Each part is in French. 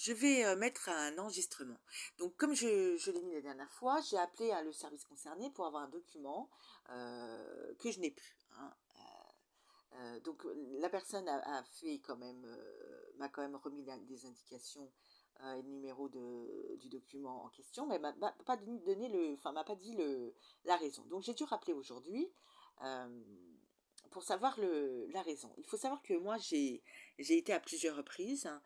je vais, mettre un enregistrement. Donc comme je l'ai mis la dernière fois, j'ai appelé, le service concerné pour avoir un document, que je n'ai plus, hein. Donc la personne a fait quand même, m'a quand même remis des indications, et le numéro du document en question, mais m'a pas donné m'a pas dit la raison. Donc j'ai dû rappeler aujourd'hui, hem, pour savoir la raison. Il faut savoir que moi j'ai été à plusieurs reprises, hein.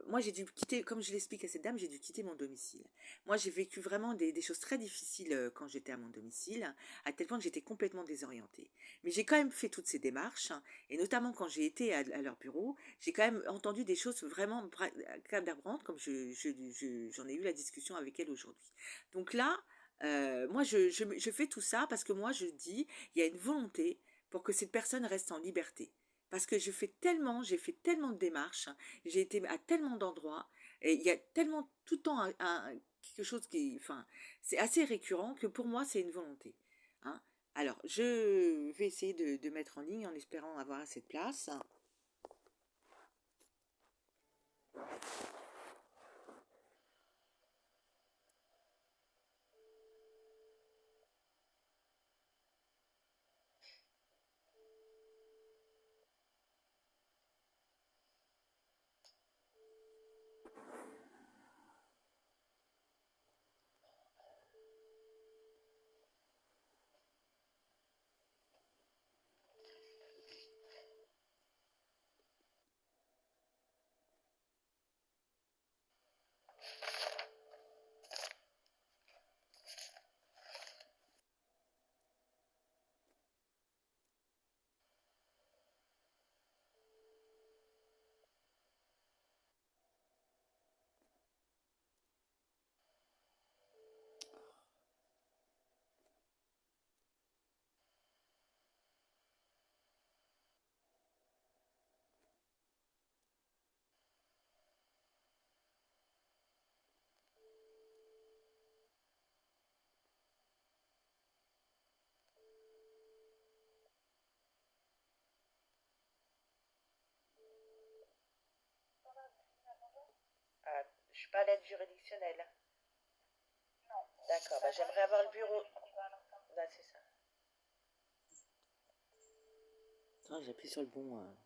Moi j'ai dû quitter, comme je l'explique à cette dame, j'ai dû quitter mon domicile. Moi j'ai vécu vraiment des choses très difficiles, quand j'étais à mon domicile, à tel point que j'étais complètement désorientée. Mais j'ai quand même fait toutes ces démarches, hein, et notamment quand j'ai été à leur bureau, j'ai quand même entendu des choses vraiment accabrantes, comme j'en ai eu la discussion avec elle aujourd'hui. Donc là, moi, je fais tout ça parce que moi, je dis, il y a une volonté pour que cette personne reste en liberté. Parce que j'ai fait tellement de démarches, j'ai été à tellement d'endroits, et il y a tellement tout le temps quelque chose enfin, c'est assez récurrent que pour moi, c'est une volonté, hein. Alors, je vais essayer de mettre en ligne en espérant avoir assez de place. Ah, je suis pas à l'aide juridictionnelle. D'accord, bah, j'aimerais avoir le bureau. Là, c'est ça. Attends, j'appuie sur le bon.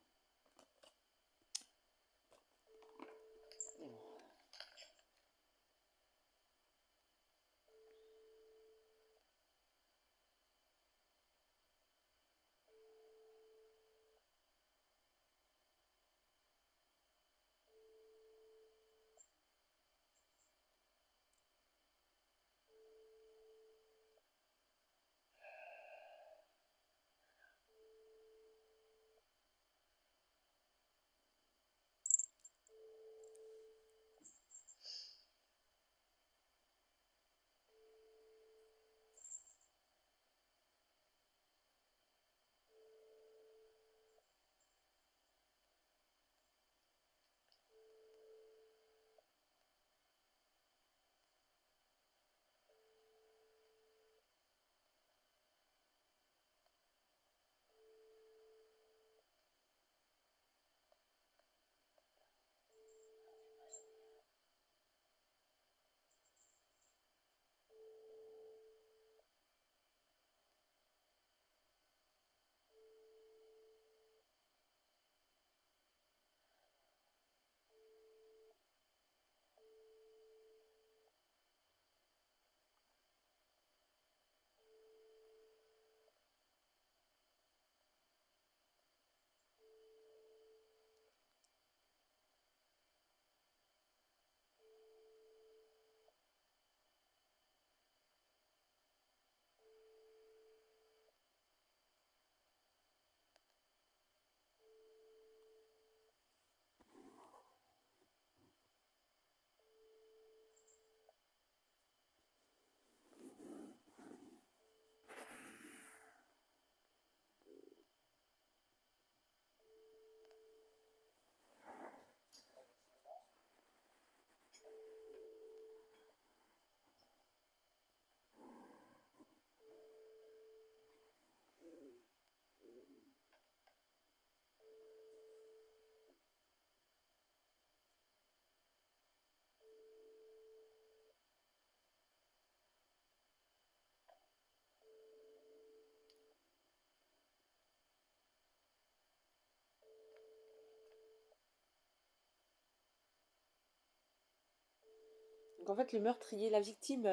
Donc en fait, le meurtrier, la victime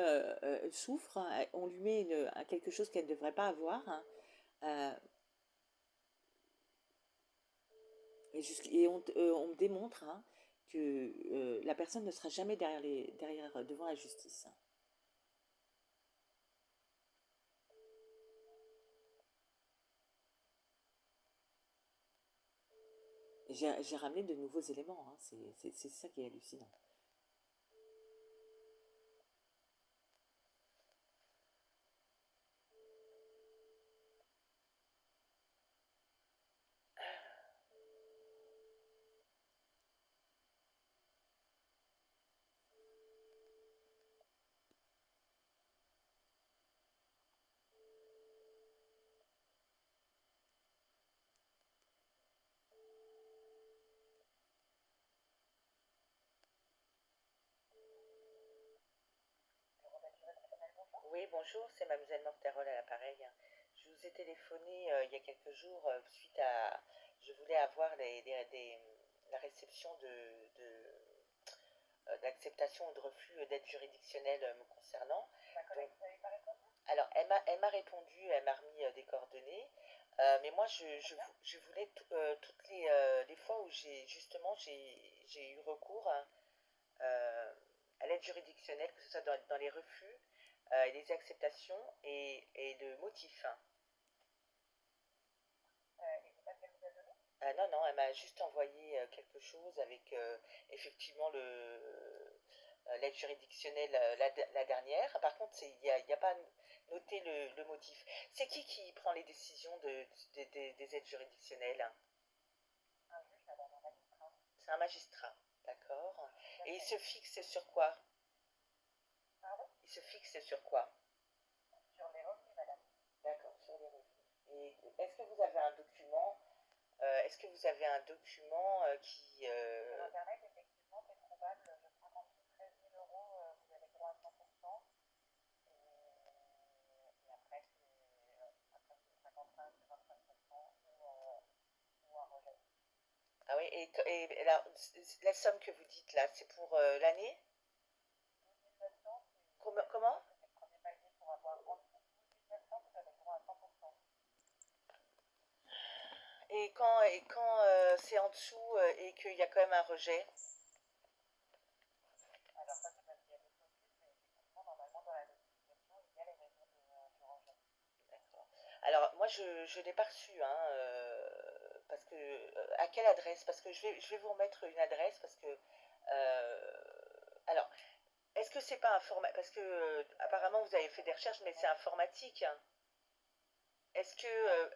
souffre, hein, on lui met quelque chose qu'elle ne devrait pas avoir, hein, euh, et on démontre, hein, que la personne ne sera jamais devant la justice. J'ai ramené de nouveaux éléments, hein, c'est ça qui est hallucinant. Oui, bonjour, c'est Mademoiselle Morterol à l'appareil. Je vous ai téléphoné il y a quelques jours suite à... Je voulais avoir la réception d'acceptation ou de refus d'aide juridictionnelle me concernant. Donc, alors, elle m'a répondu, elle m'a remis des coordonnées, mais moi, je voulais toutes les fois où j'ai eu recours, hein, euh, à l'aide juridictionnelle, que ce soit dans les refus, les acceptations et le motif, hein. Non, non, elle m'a juste envoyé quelque chose avec effectivement l'aide juridictionnelle, la dernière. Par contre, il y a pas noté le motif. C'est qui prend les décisions des aides juridictionnelles? C'est un magistrat, d'accord. Et il se fixe sur quoi? Il se fixe sur quoi? D'accord, sur les revenus. Et est-ce que vous avez un document qui... Ah oui, et alors, la somme que vous dites là, c'est pour l'année? Comment? Et quand c'est en dessous et qu'il y a quand même un rejet? D'accord. Alors, moi, je l'ai pas reçu, hein, parce que... à quelle adresse? Parce que je vais vous remettre une adresse, parce que... alors, est-ce que c'est pas informatique? Parce que, apparemment, vous avez fait des recherches, mais c'est informatique, hein. Est-ce que...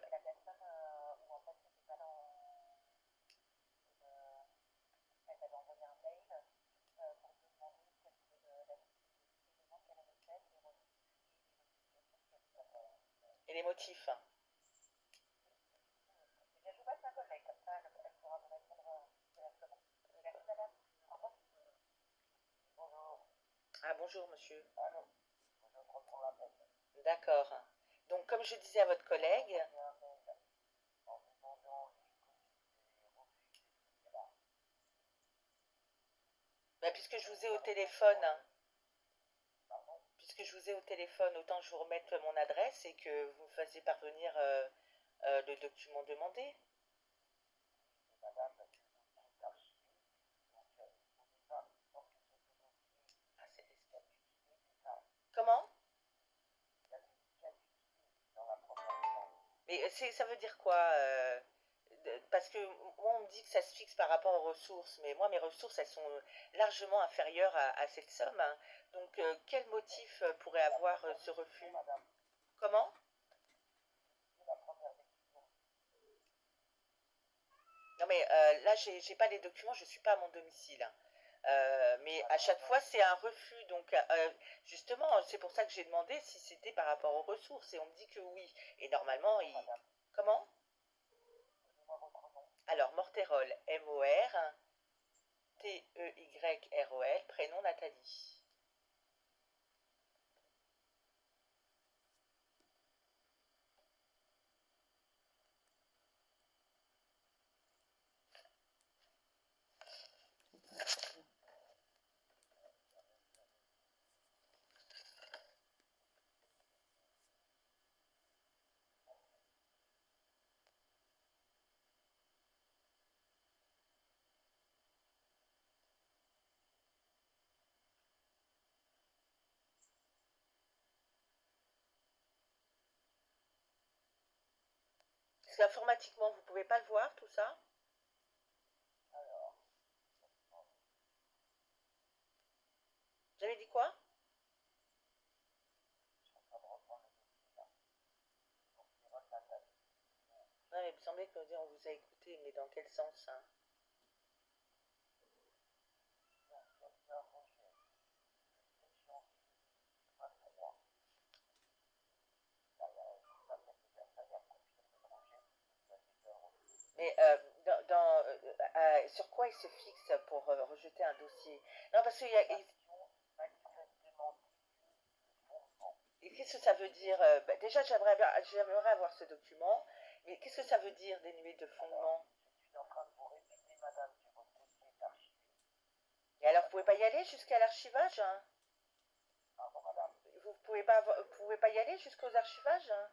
et les motifs, hein. Ah, bonjour, monsieur. D'accord. Donc, comme je disais à votre collègue, bah, puisque je vous ai au téléphone, autant je vous remette mon adresse et que vous me fassiez parvenir le document demandé. Ah, c'est l'espace. Comment? Mais ça veut dire quoi parce que moi, on me dit que ça se fixe par rapport aux ressources, mais moi, mes ressources, elles sont largement inférieures à cette somme, hein. Donc, quel motif pourrait avoir ce refus? Comment? Non, mais là, j'ai pas les documents, je suis pas à mon domicile, hein. Mais à chaque fois, c'est un refus. Donc, justement, c'est pour ça que j'ai demandé si c'était par rapport aux ressources. Et on me dit que oui. Et normalement, comment? Alors, Morterol, Morterol, prénom Nathalie. Parce qu'informatiquement, vous pouvez pas le voir, tout ça. Vous avez dit quoi? Ouais, mais il me semblait que on vous a écouté, mais dans quel sens, hein? Mais sur quoi il se fixe pour rejeter un dossier? Non, parce qu'il y a. Et qu'est-ce que ça veut dire bah, déjà, j'aimerais avoir ce document, mais qu'est-ce que ça veut dire dénué de fondement? Et alors, vous pouvez pas y aller jusqu'à l'archivage, hein? Vous pouvez pas y aller jusqu'aux archivages, hein?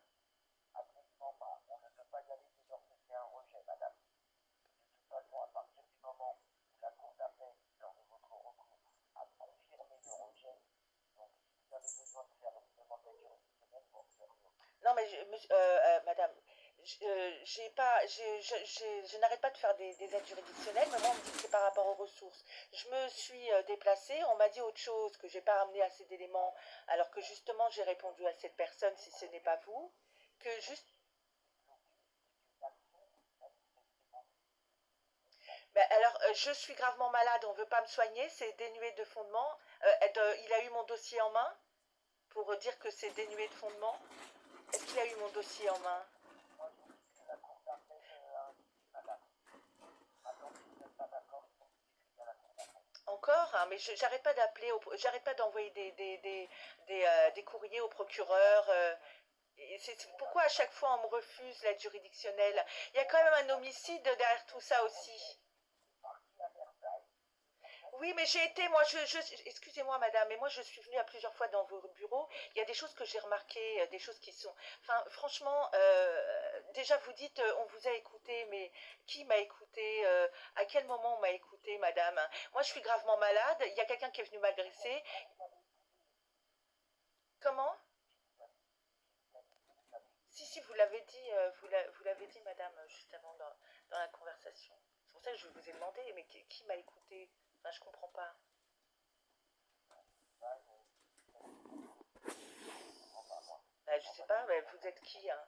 Non, mais madame, j'ai pas, je n'arrête pas de faire des aides juridictionnelles, mais moi on me dit que c'est par rapport aux ressources. Je me suis déplacée, on m'a dit autre chose, que j'ai pas ramené assez d'éléments, alors que justement j'ai répondu à cette personne si ce n'est pas vous, que juste. Ben, alors, je suis gravement malade, on ne veut pas me soigner, c'est dénué de fondement. Il a eu mon dossier en main pour dire que c'est dénué de fondement. Est-ce qu'il a eu mon dossier en main? Encore, hein, mais j'arrête pas d'appeler, j'arrête pas d'envoyer des courriers au procureur. Pourquoi à chaque fois on me refuse l'aide juridictionnelle? Il y a quand même un homicide derrière tout ça aussi. Oui, mais j'ai été, moi, excusez-moi, madame, mais moi, je suis venue à plusieurs fois dans vos bureaux. Il y a des choses que j'ai remarquées, des choses qui sont. Enfin, franchement, déjà, vous dites, on vous a écouté, mais qui m'a écouté? À quel moment on m'a écouté, madame? Moi, je suis gravement malade. Il y a quelqu'un qui est venu m'agresser. Comment? Si, si, vous l'avez dit, vous l'avez dit, madame, juste avant dans la conversation. C'est pour ça que je vous ai demandé, mais qui m'a écouté? Enfin, je comprends pas. Je sais pas, mais vous êtes qui, hein?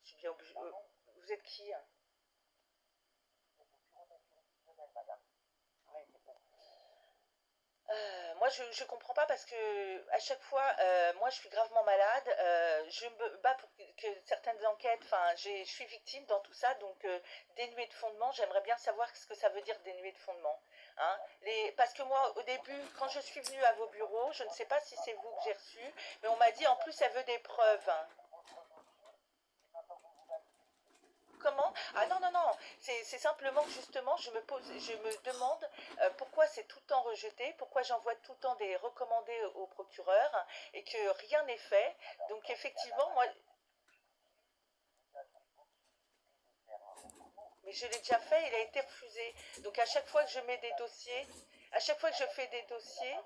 Je suis bien obligée. Vous êtes qui, hein? Moi, je comprends pas parce que à chaque fois, moi, je suis gravement malade. Je me bats pour que certaines enquêtes. Enfin, je suis victime dans tout ça, donc dénué de fondement. J'aimerais bien savoir ce que ça veut dire dénué de fondement. Hein. Parce que moi, au début, quand je suis venue à vos bureaux, je ne sais pas si c'est vous que j'ai reçu, mais on m'a dit en plus, elle veut des preuves. Hein. Comment? Ah non, non, non, c'est simplement que justement, je me demande pourquoi c'est tout le temps rejeté, pourquoi j'envoie tout le temps des recommandés au procureur et que rien n'est fait. Donc effectivement, moi, mais je l'ai déjà fait, il a été refusé. Donc à chaque fois que je mets des dossiers, à chaque fois que je fais des dossiers,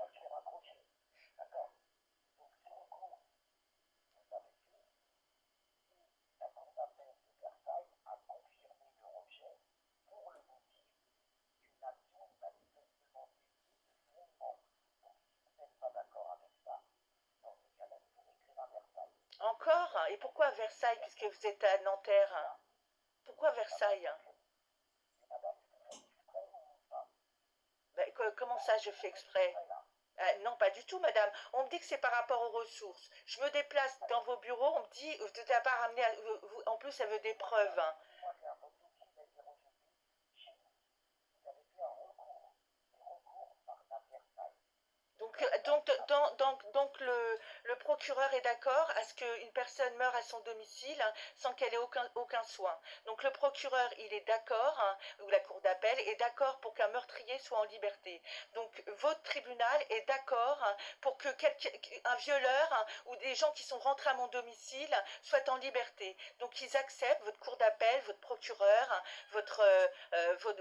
encore, hein. Et pourquoi Versailles, puisque vous êtes à Nanterre? Hein. Pourquoi Versailles? Hein. Ben, comment ça, je fais exprès? Non, pas du tout, madame. On me dit que c'est par rapport aux ressources. Je me déplace dans vos bureaux, on me dit, vous n'avez pas ramené, en plus, elle veut des preuves. Hein. Donc le procureur est d'accord à ce qu'une personne meure à son domicile hein, sans qu'elle ait aucun soin. Donc le procureur, il est d'accord, hein, ou la cour d'appel est d'accord pour qu'un meurtrier soit en liberté. Donc votre tribunal est d'accord hein, pour que un violeur hein, ou des gens qui sont rentrés à mon domicile soient en liberté. Donc ils acceptent, votre cour d'appel, votre procureur, hein,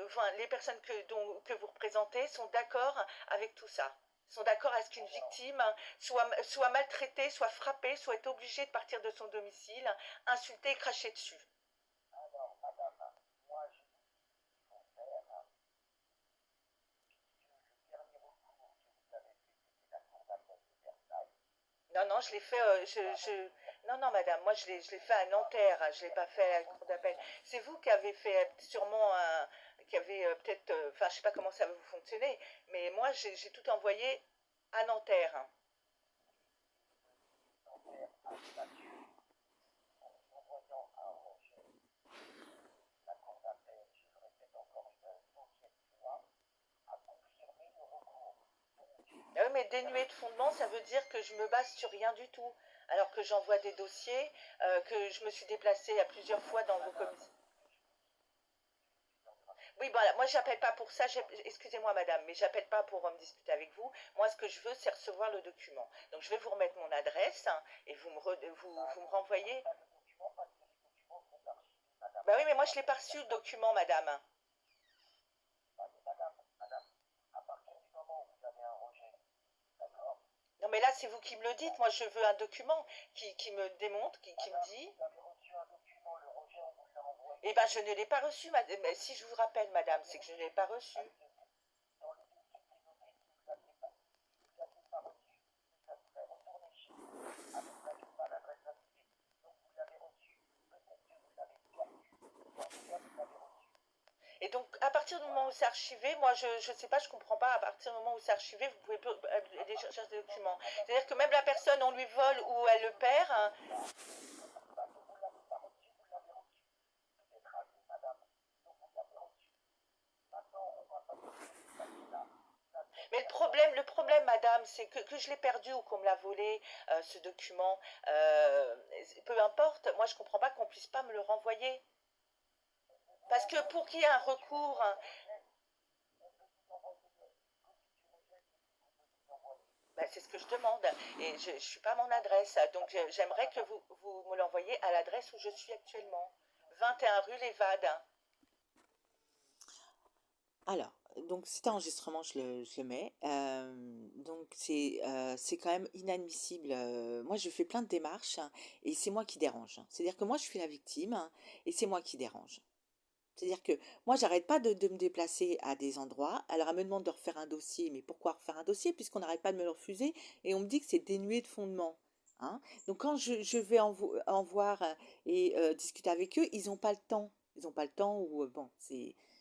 enfin, les personnes que vous représentez sont d'accord avec tout ça sont d'accord à ce qu'une victime soit maltraitée, soit frappée, soit obligée de partir de son domicile, insultée et crachée dessus. Non, je l'ai fait, non, non, madame, moi je l'ai fait à Nanterre, hein, je l'ai pas fait à la cour d'appel. C'est vous qui avez fait sûrement un, qui avez peut-être, enfin, je sais pas comment ça va vous fonctionner, mais moi j'ai tout envoyé à Nanterre, hein. Ah oui, mais dénué de fondement, ça veut dire que je me base sur rien du tout. Alors que j'envoie des dossiers, que je me suis déplacée à plusieurs fois dans vos commissions. Oui, voilà, moi j'appelle pas pour ça, excusez-moi madame, mais j'appelle pas pour me discuter avec vous. Moi ce que je veux c'est recevoir le document. Donc je vais vous remettre mon adresse, hein, et vous me renvoyez. Bah oui, mais moi je l'ai pas reçu le document madame. Non mais là c'est vous qui me le dites, moi je veux un document qui me démontre, qui me dit. Eh ben je ne l'ai pas reçu, madame. Mais si je vous rappelle madame, c'est que je ne l'ai pas reçu. Et donc, à partir du moment où c'est archivé, moi, je ne sais pas, je comprends pas, à partir du moment où c'est archivé, vous pouvez aller chercher des documents. C'est-à-dire que même la personne, on lui vole ou elle le perd, hein. Mais le problème, madame, c'est que je l'ai perdu ou qu'on me l'a volé, ce document. euh, Peu importe, moi, je comprends pas qu'on puisse pas me le renvoyer. Parce que pour qu'il y ait un recours, hein, ben, c'est ce que je demande. Et je ne suis pas à mon adresse. Donc j'aimerais que vous me l'envoyiez à l'adresse où je suis actuellement. 21 rue Lévade. Alors, donc cet enregistrement, je le mets. Donc c'est quand même inadmissible. Moi, je fais plein de démarches, hein, et c'est moi qui dérange. C'est-à-dire que moi, je suis la victime, hein, et c'est moi qui dérange. C'est-à-dire que moi, j'arrête pas de me déplacer à des endroits. Alors, elle me demande de refaire un dossier. Mais pourquoi refaire un dossier puisqu'on n'arrête pas de me le refuser et on me dit que c'est dénué de fondement, hein. Donc, quand je vais en voir, et discuter avec eux, ils n'ont pas le temps. Ils n'ont pas le temps ou, bon,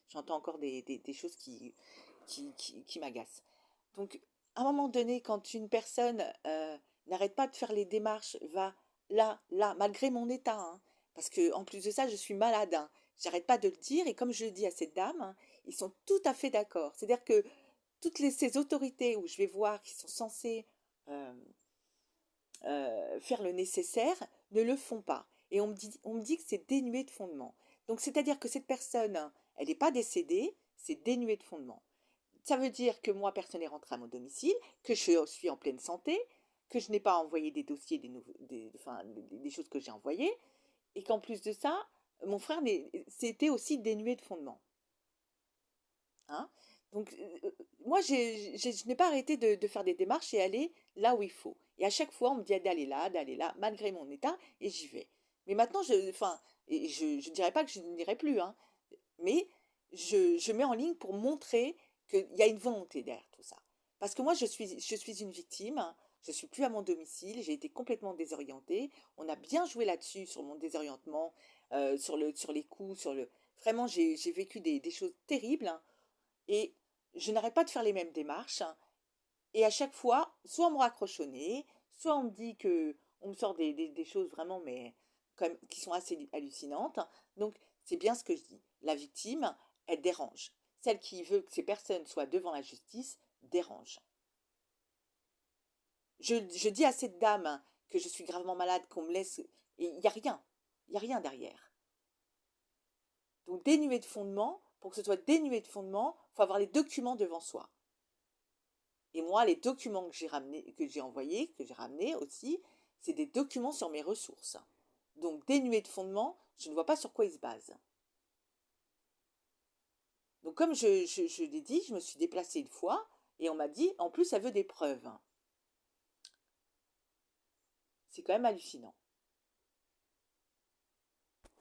j'entends encore des choses qui m'agacent. Donc, à un moment donné, quand une personne n'arrête pas de faire les démarches, va là, malgré mon état, hein, parce que en plus de ça, je suis malade, hein, j'arrête pas de le dire, et comme je le dis à cette dame, hein, ils sont tout à fait d'accord. C'est-à-dire que ces autorités où je vais voir qui sont censées euh, faire le nécessaire ne le font pas. Et on me dit que c'est dénué de fondement. Donc, c'est-à-dire que cette personne, hein, elle n'est pas décédée, c'est dénué de fondement. Ça veut dire que moi, personne n'est rentré à mon domicile, que je suis en pleine santé, que je n'ai pas envoyé des dossiers, enfin, des choses que j'ai envoyées, et qu'en plus de ça, mon frère c'était aussi dénué de fondement, hein. Donc, moi, je n'ai pas arrêté de faire des démarches et aller là où il faut. Et à chaque fois, on me dit d'aller là, malgré mon état, et j'y vais. Mais maintenant, enfin, et je ne dirais pas que je n'irai plus, hein, mais je mets en ligne pour montrer qu'il y a une volonté derrière tout ça. Parce que moi, je suis une victime, hein. Je suis plus à mon domicile, j'ai été complètement désorientée. On a bien joué là-dessus, sur mon désorientement, sur les coups, Vraiment, j'ai vécu des choses terribles, hein, et je n'arrête pas de faire les mêmes démarches, hein, et à chaque fois, soit on me raccroche au nez, soit on me dit que on me sort des choses vraiment, mais quand même, qui sont assez hallucinantes. Donc, c'est bien ce que je dis. La victime, elle dérange. Celle qui veut que ces personnes soient devant la justice dérange. Je dis à cette dame, hein, que je suis gravement malade, qu'on me laisse. Et il n'y a rien. Il n'y a rien derrière. Donc, dénué de fondement, pour que ce soit dénué de fondement, il faut avoir les documents devant soi. Et moi, les documents que j'ai envoyés, que j'ai ramenés aussi, c'est des documents sur mes ressources. Donc, dénués de fondement, je ne vois pas sur quoi ils se basent. Donc, comme je l'ai dit, je me suis déplacée une fois, et on m'a dit, en plus, elle veut des preuves. C'est quand même hallucinant.